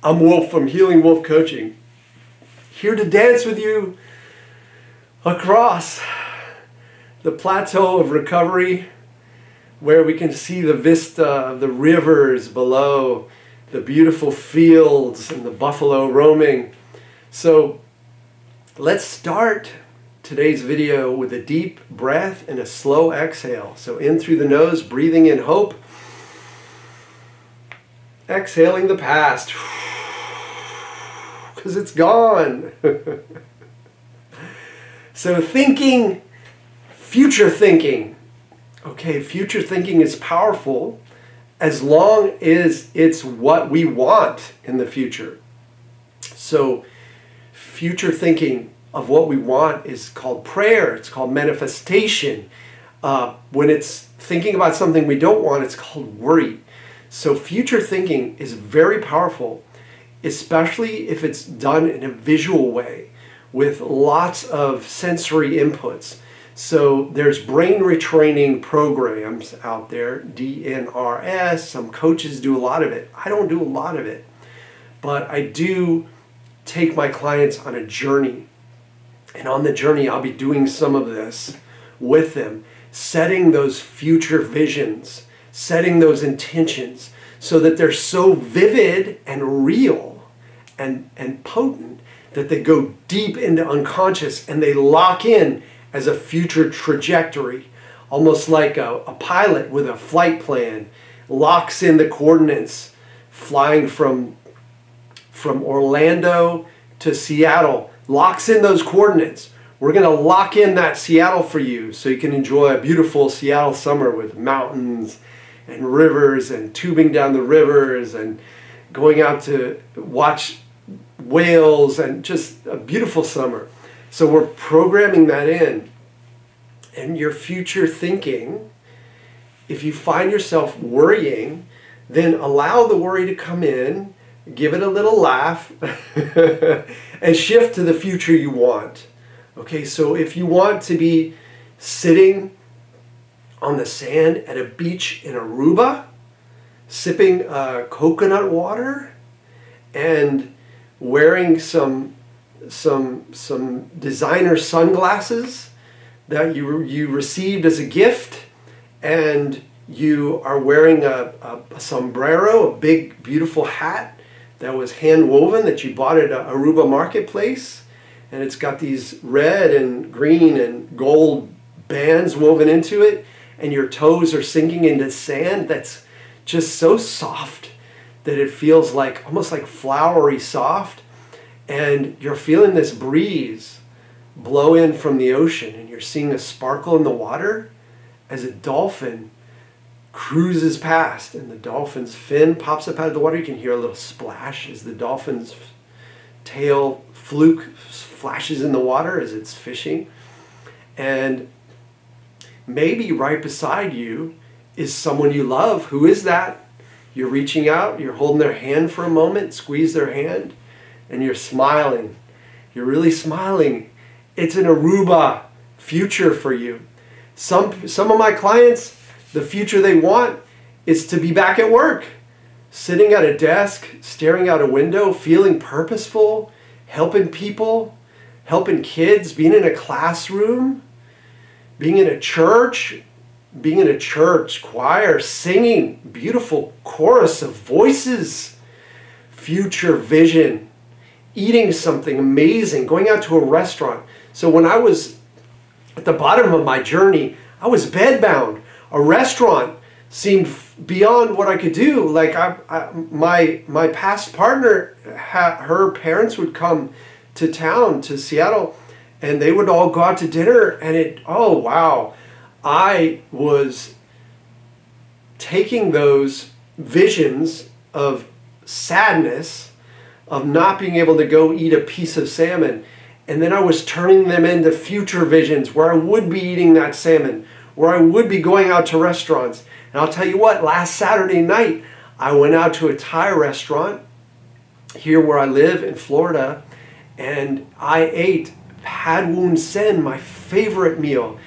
I'm Wolf from Healing Wolf Coaching, here to dance with you across the plateau of recovery, where we can see the vista of the rivers below, the beautiful fields and the buffalo roaming. So let's start today's video with a deep breath and a slow exhale. So in through the nose, breathing in hope, exhaling the past, because it's gone. So thinking, future thinking. Okay, future thinking is powerful as long as it's what we want in the future. So future thinking of what we want is called prayer. It's called manifestation. When it's thinking about something we don't want, it's called worry. So future thinking is very powerful, especially if it's done in a visual way with lots of sensory inputs. So there's brain retraining programs out there, DNRS. Some coaches do a lot of it. I don't do a lot of it, but I do take my clients on a journey. And on the journey, I'll be doing some of this with them, setting those future visions, setting those intentions so that they're so vivid and real and potent that they go deep into unconscious and they lock in as a future trajectory, almost like a pilot with a flight plan locks in the coordinates, flying from Orlando to Seattle, locks in those coordinates. We're going to lock in that Seattle for you so you can enjoy a beautiful Seattle summer with mountains and rivers and tubing down the rivers and going out to watch whales and just a beautiful summer. So we're programming that in. And your future thinking, if you find yourself worrying, then allow the worry to come in, give it a little laugh, and shift to the future you want. Okay, so if you want to be sitting on the sand at a beach in Aruba, sipping coconut water, and wearing some designer sunglasses that you received as a gift, and you are wearing a sombrero, a big beautiful hat that was hand woven that you bought at Aruba Marketplace, and it's got these red and green and gold bands woven into it, and your toes are sinking into sand that's just so soft that it feels like almost like flowery soft, and you're feeling this breeze blow in from the ocean, and you're seeing a sparkle in the water as a dolphin cruises past, and the dolphin's fin pops up out of the water. You can hear a little splash as the dolphin's tail fluke flashes in the water as it's fishing. And maybe right beside you is someone you love. Who is that? You're reaching out, you're holding their hand for a moment, squeeze their hand, and you're smiling. You're really smiling. It's an Aruba future for you. Some of my clients, the future they want is to be back at work, sitting at a desk, staring out a window, feeling purposeful, helping people, helping kids, being in a classroom, being in a church choir, singing beautiful chorus of voices, future vision, eating something amazing, going out to a restaurant. So when I was at the bottom of my journey, I was bedbound. A restaurant seemed beyond what I could do. Like my past partner, her parents would come to town, to Seattle, and they would all go out to dinner, and oh wow, I was taking those visions of sadness, of not being able to go eat a piece of salmon, and then I was turning them into future visions where I would be eating that salmon, where I would be going out to restaurants. And I'll tell you what, last Saturday night, I went out to a Thai restaurant here where I live in Florida, and I ate pad woon sen, my favorite meal.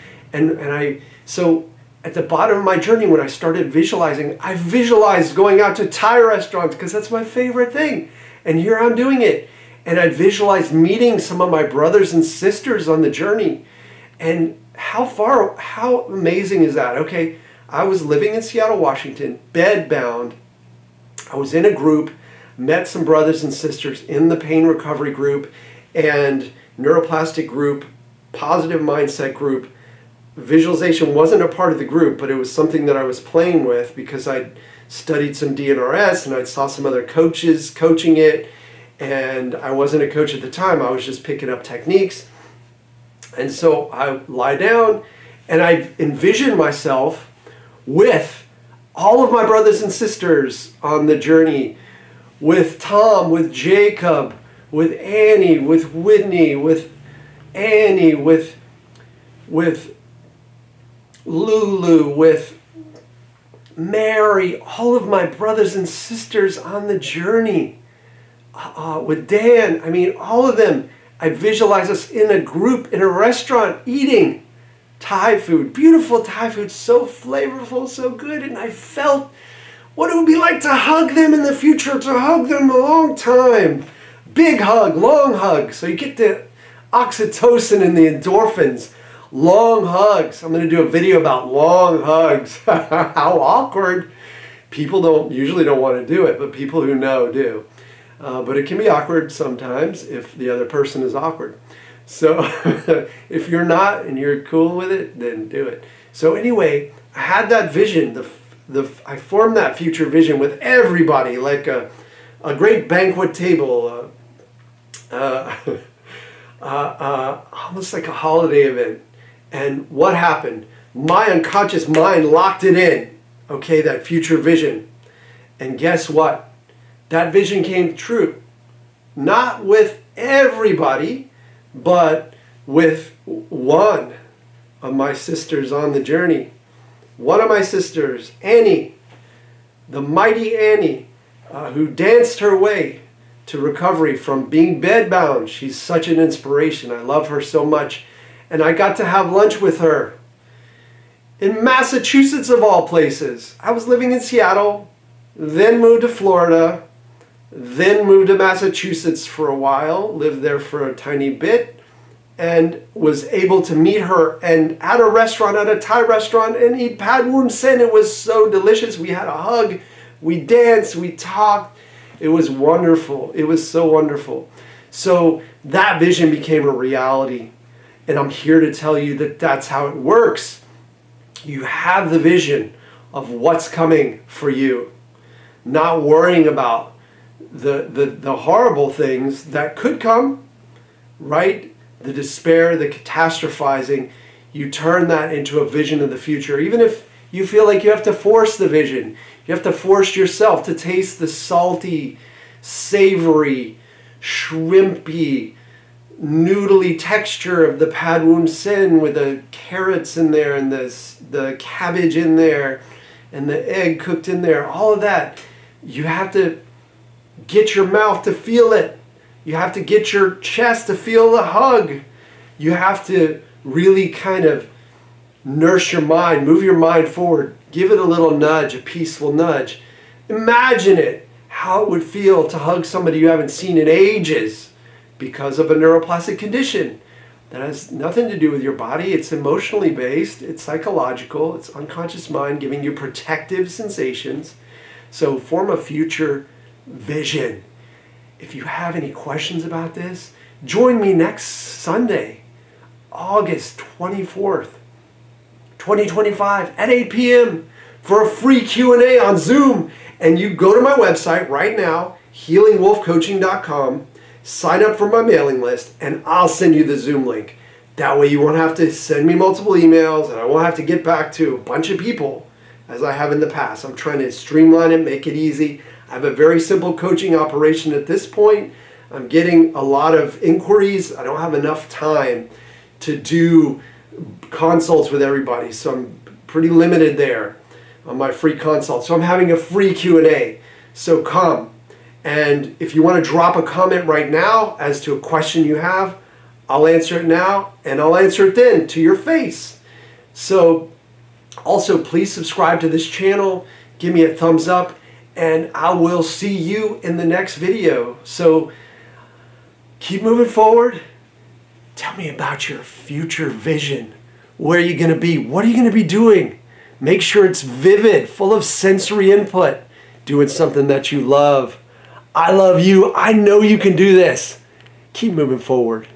So at the bottom of my journey, when I started visualizing, I visualized going out to Thai restaurants because that's my favorite thing. And here I'm doing it. And I visualized meeting some of my brothers and sisters on the journey. And how amazing is that? Okay, I was living in Seattle, Washington, bedbound. I was in a group, met some brothers and sisters in the pain recovery group and neuroplastic group, positive mindset group. Visualization wasn't a part of the group, but it was something that I was playing with because I'd studied some DNRS and I saw some other coaches coaching it. And I wasn't a coach at the time. I was just picking up techniques. And so I lie down and I envision myself with all of my brothers and sisters on the journey, with Tom, with Jacob, with Annie, with Whitney, with Annie, with Lulu, with Mary, all of my brothers and sisters on the journey, with Dan, I mean, all of them. I visualize us in a group, in a restaurant, eating Thai food, beautiful Thai food, so flavorful, so good, and I felt what it would be like to hug them in the future, to hug them a long time. Big hug, long hug, so you get the oxytocin and the endorphins. Long hugs. I'm going to do a video about long hugs. How awkward. People usually don't want to do it, but people who know do. But it can be awkward sometimes if the other person is awkward. So if you're not and you're cool with it, then do it. So anyway, I had that vision. I formed that future vision with everybody, like a great banquet table, almost like a holiday event. And what happened? My unconscious mind locked it in, okay, that future vision. And guess what? That vision came true. Not with everybody, but with one of my sisters on the journey. One of my sisters, Annie, the mighty Annie, who danced her way to recovery from being bedbound. She's such an inspiration. I love her so much. And I got to have lunch with her in Massachusetts, of all places. I was living in Seattle, then moved to Florida, then moved to Massachusetts for a while, lived there for a tiny bit, and was able to meet her and at a restaurant, at a Thai restaurant, and eat pad woon sen. It was so delicious. We had a hug, we danced, we talked. It was wonderful. It was so wonderful. So that vision became a reality. And I'm here to tell you that that's how it works. You have the vision of what's coming for you, not worrying about the horrible things that could come, right? The despair, the catastrophizing. You turn that into a vision of the future. Even if you feel like you have to force the vision, you have to force yourself to taste the salty, savory, shrimpy, noodly texture of the pad woon sen with the carrots in there and the cabbage in there and the egg cooked in there, all of that. You have to get your mouth to feel it. You have to get your chest to feel the hug. You have to really kind of nurse your mind, move your mind forward, give it a little nudge, a peaceful nudge. Imagine it, how it would feel to hug somebody you haven't seen in ages, because of a neuroplastic condition that has nothing to do with your body. It's emotionally based, it's psychological, it's unconscious mind giving you protective sensations. So form a future vision. If you have any questions about this, join me next Sunday, August 24th, 2025 at 8 p.m. for a free Q&A on Zoom. And you go to my website right now, healingwolfcoaching.com, sign up for my mailing list, and I'll send you the Zoom link. That way you won't have to send me multiple emails, and I won't have to get back to a bunch of people as I have in the past. I'm trying to streamline it, make it easy. I have a very simple coaching operation at this point. I'm getting a lot of inquiries. I don't have enough time to do consults with everybody, so I'm pretty limited there on my free consult. So I'm having a free Q&A. So come. And if you want to drop a comment right now as to a question you have, I'll answer it now and I'll answer it then to your face. So Also, please subscribe to this channel, give me a thumbs up, and I will see you in the next video. So keep moving forward. Tell me about your future vision. Where are you going to be? What are you going to be doing? Make sure it's vivid, full of sensory input, doing something that you love. I love you. I know you can do this. Keep moving forward.